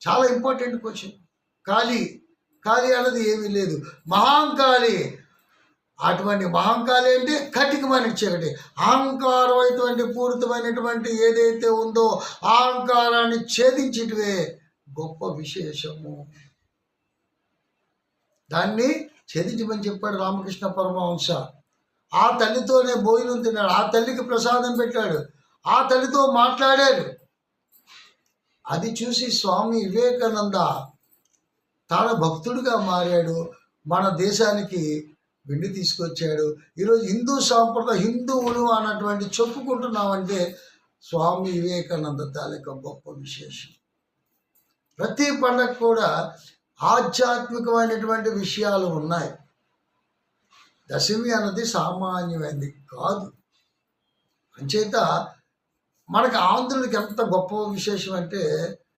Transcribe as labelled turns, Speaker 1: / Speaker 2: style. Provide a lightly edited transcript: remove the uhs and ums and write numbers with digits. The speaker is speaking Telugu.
Speaker 1: చాలా ఇంపార్టెంట్ క్వశ్చన్. ఖాళీ ఖాళీ అన్నది ఏమీ లేదు. మహాంకాళి, అటువంటి మహంకాళి అంటే కటికమైన చీకటి. అహంకారమైనటువంటి పూరితమైనటువంటి ఏదైతే ఉందో అహంకారాన్ని ఛేదించిటివే గొప్ప విశేషము. దాన్ని ఛేదించమని చెప్పాడు రామకృష్ణ పరమహంస. ఆ తల్లితోనే భోజనం తిన్నాడు, ఆ తల్లికి ప్రసాదం పెట్టాడు, ఆ తల్లితో మాట్లాడాడు. అది చూసి స్వామి వివేకానంద తాను భక్తుడిగా మారాడు. మన దేశానికి వెండి తీసుకొచ్చాడు. ఈరోజు హిందూ సాంప్రదాయ హిందువులు అన్నటువంటి చెప్పుకుంటున్నామంటే స్వామి వివేకానంద తాలూకా గొప్ప విశేషం. ప్రతి పండగ కూడా ఆధ్యాత్మికమైనటువంటి విషయాలు ఉన్నాయి. దశమి అన్నది సామాన్యమైనది కాదు. అంచేత మనకు ఆంధ్రుడికి ఎంత గొప్ప విశేషం అంటే